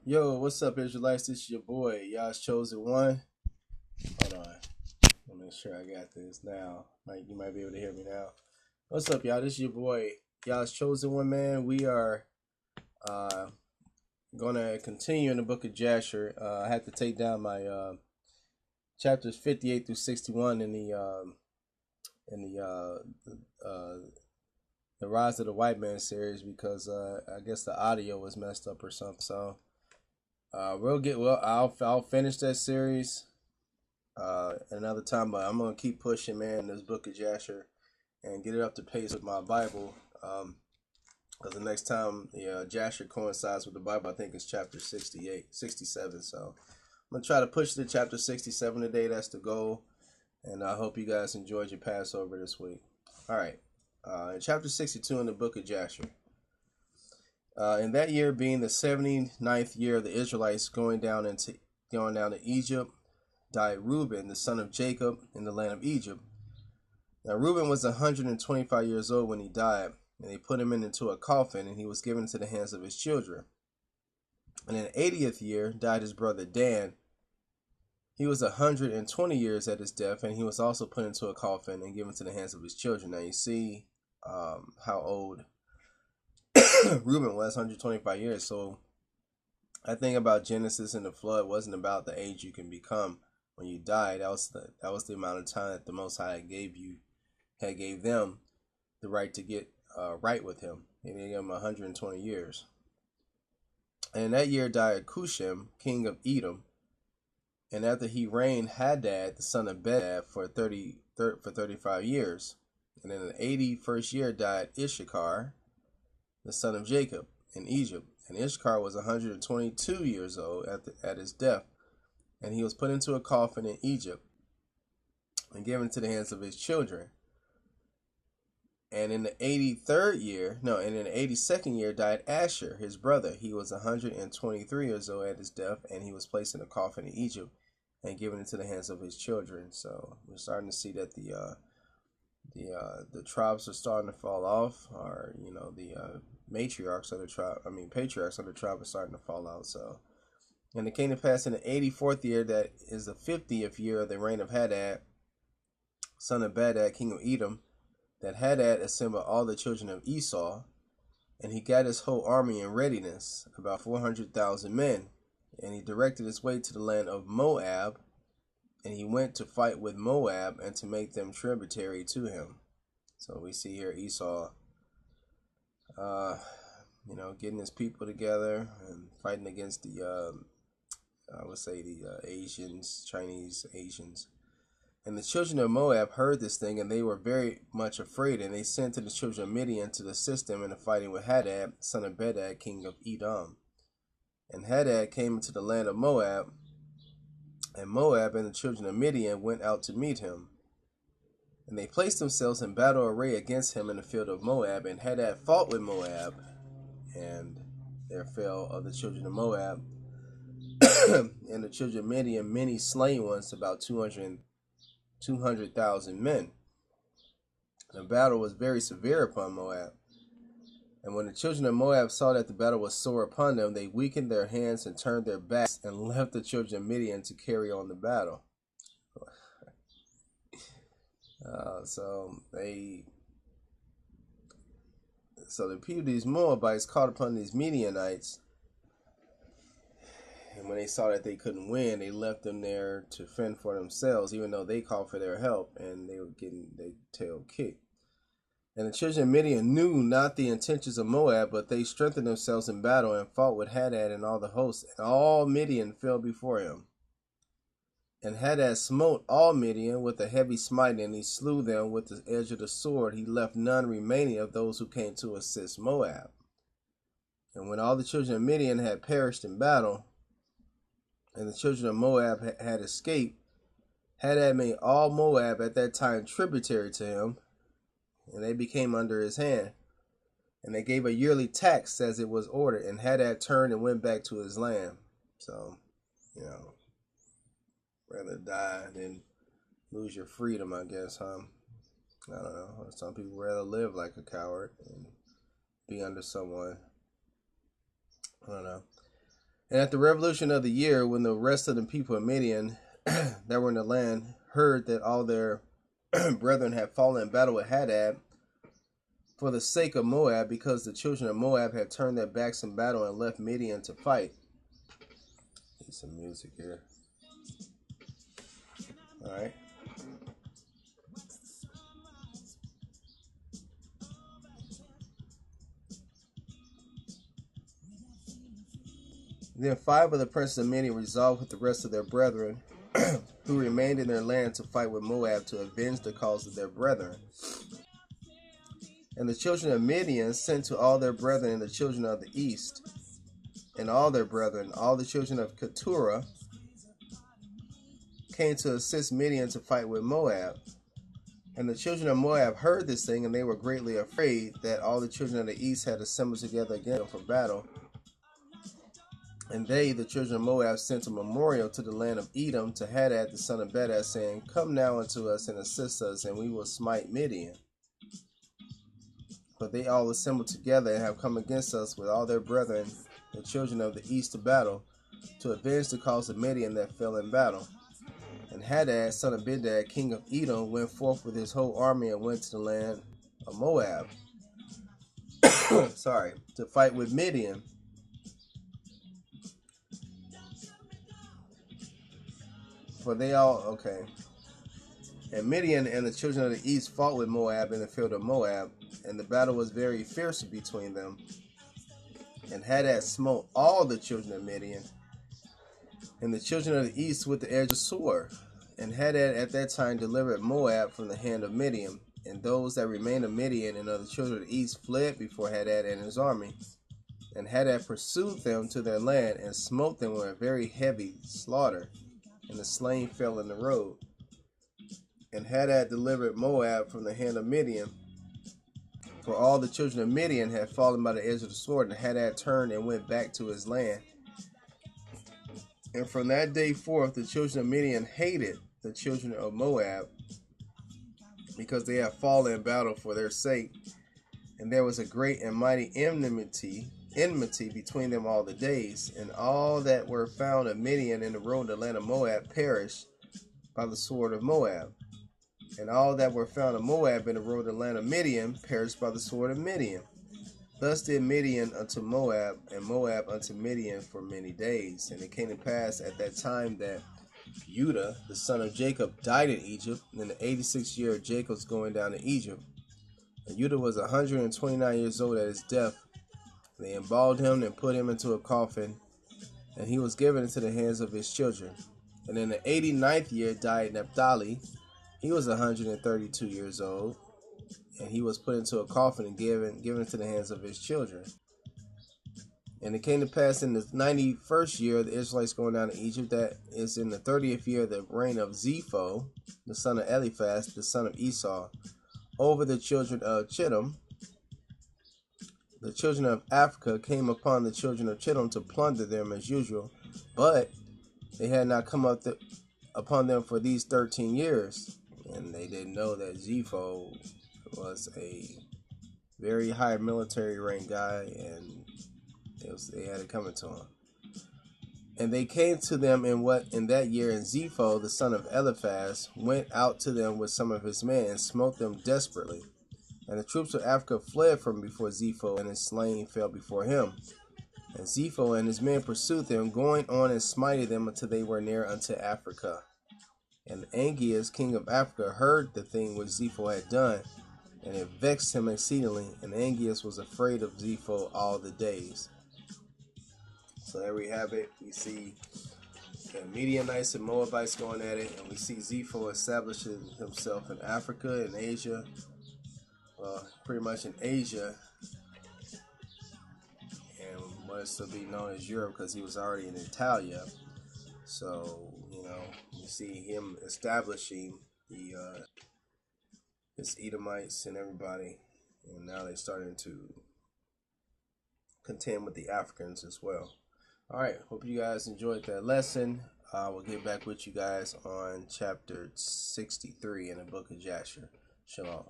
Yo, what's up, Israelites? This is your boy, Y'all's Chosen One. Hold on. Let me make sure I got this now. You might be able to hear me now. What's up, y'all? This is your boy, Y'all's Chosen One, man. We are going to continue in the book of Jasher. I had to take down my chapters 58 through 61 in the Rise of the White Man series because I guess the audio was messed up or something. So I'll finish that series another time, but I'm gonna keep pushing, man, this book of Jasher and get it up to pace with my Bible. Because the next time the Jasher coincides with the Bible, I think it's chapter 67. So I'm gonna try to push to chapter 67 today. That's the goal, and I hope you guys enjoyed your Passover this week. All right, in chapter 62 in the book of Jasher. In that year, being the 79th year of the Israelites going down to Egypt, died Reuben, the son of Jacob, in the land of Egypt. Now Reuben was 125 years old when he died, and they put him into a coffin, and he was given into the hands of his children. And in the 80th year died his brother Dan. He was 120 years at his death, and he was also put into a coffin and given to the hands of his children. Now you see how old Reuben was, 125 years. So I think about Genesis and the flood wasn't about the age you can become when you die. That was the amount of time that the Most High gave them the right to get right with Him. And they gave him 120 years. And in that year died Cushem, king of Edom. And after he reigned, Hadad, the son of Bedad, for 35 years. And in the 81st year died Issachar, the son of Jacob, in Egypt. And Issachar was 122 years old at his death. And he was put into a coffin in Egypt and given into the hands of his children. And in the 82nd year died Asher, his brother. He was 123 years old at his death, and he was placed in a coffin in Egypt and given into the hands of his children. So we're starting to see that the tribes are starting to fall off, or the patriarchs of the tribe are starting to fall out. So, and it came to pass in the 84th year, that is the 50th year of the reign of Hadad, son of Bedad, king of Edom, that Hadad assembled all the children of Esau, and he got his whole army in readiness, about 400,000 men, and he directed his way to the land of Moab, and he went to fight with Moab and to make them tributary to him. So we see here Esau, getting his people together and fighting against the Chinese Asians. And the children of Moab heard this thing, and they were very much afraid, and they sent to the children of Midian to assist them in the fighting with Hadad, son of Bedad, king of Edom. And Hadad came into the land of Moab, and Moab and the children of Midian went out to meet him. And they placed themselves in battle array against him in the field of Moab, and Hadad fought with Moab, and there fell of the children of Moab and the children of Midian many slain ones, about 200,000 men. The battle was very severe upon Moab. And when the children of Moab saw that the battle was sore upon them, they weakened their hands and turned their backs and left the children of Midian to carry on the battle. So the people, these Moabites, caught upon these Midianites, and when they saw that they couldn't win, they left them there to fend for themselves, even though they called for their help, and they were getting their tail kicked. And the children of Midian knew not the intentions of Moab, but they strengthened themselves in battle and fought with Hadad and all the hosts, and all Midian fell before him. And Hadad smote all Midian with a heavy smite, and he slew them with the edge of the sword. He left none remaining of those who came to assist Moab. And when all the children of Midian had perished in battle, and the children of Moab had escaped, Hadad made all Moab at that time tributary to him, and they became under his hand. And they gave a yearly tax as it was ordered, and Hadad turned and went back to his land. So, rather die than lose your freedom, I guess, huh? I don't know. Some people rather live like a coward and be under someone. I don't know. And at the revolution of the year, when the rest of the people of Midian that were in the land heard that all their brethren had fallen in battle with Hadad for the sake of Moab, because the children of Moab had turned their backs in battle and left Midian to fight. Need some music here. All right. Then 5 of the princes of Midian resolved with the rest of their brethren who remained in their land to fight with Moab to avenge the cause of their brethren. And the children of Midian sent to all their brethren and the children of the east, and all their brethren, all the children of Keturah, came to assist Midian to fight with Moab. And the children of Moab heard this thing, and they were greatly afraid that all the children of the east had assembled together again for battle. And they, the children of Moab, sent a memorial to the land of Edom to Hadad the son of Bedad, saying, Come now unto us and assist us, and we will smite Midian. But they all assembled together and have come against us with all their brethren, the children of the east, to battle, to avenge the cause of Midian that fell in battle. And Hadad, son of Bedad, king of Edom, went forth with his whole army and went to the land of Moab, to fight with Midian. For they all, And Midian and the children of the east fought with Moab in the field of Moab, and the battle was very fierce between them. And Hadad smote all the children of Midian, and the children of the east with the edge of sword. And Hadad at that time delivered Moab from the hand of Midian, and those that remained of Midian and of the children of the east fled before Hadad and his army. And Hadad pursued them to their land, and smote them with a very heavy slaughter, and the slain fell in the road. And Hadad delivered Moab from the hand of Midian, for all the children of Midian had fallen by the edge of the sword, and Hadad turned and went back to his land. And from that day forth the children of Midian hated the children of Moab, because they had fallen in battle for their sake. And there was a great and mighty enmity between them all the days. And all that were found of Midian in the road to the land of Moab perished by the sword of Moab. And all that were found of Moab in the road to the land of Midian perished by the sword of Midian. Thus did Midian unto Moab, and Moab unto Midian for many days. And it came to pass at that time that Judah, the son of Jacob, died in Egypt, in the 86th year of Jacob's going down to Egypt. And Judah was 129 years old at his death. They embalmed him and put him into a coffin, and he was given into the hands of his children. And in the 89th year died Naphtali. He was 132 years old, and he was put into a coffin and given into the hands of his children. And it came to pass in the 91st year of the Israelites going down to Egypt, that is in the 30th year of the reign of Zepho, the son of Eliphaz, the son of Esau, over the children of Chittim. The children of Africa came upon the children of Chittim to plunder them as usual, but they had not come up upon them for these 13 years. And they didn't know that Zepho was a very high military rank guy, and they had it coming to him. And they came to them in that year, and Zepho, the son of Eliphaz, went out to them with some of his men and smote them desperately. And the troops of Africa fled from before Zepho, and his slain fell before him. And Zepho and his men pursued them, going on and smiting them until they were near unto Africa. And Angeas, king of Africa, heard the thing which Zepho had done, and it vexed him exceedingly. And Angeas was afraid of Zepho all the days. So there we have it. We see the Midianites and Moabites going at it, and we see Zepho establishing himself in Africa and Asia. Well, pretty much in Asia, and what is to be known as Europe, because he was already in Italia. So, you see him establishing his Edomites and everybody, and now they're starting to contend with the Africans as well. All right, hope you guys enjoyed that lesson. We'll get back with you guys on chapter 63 in the book of Jasher. Shalom.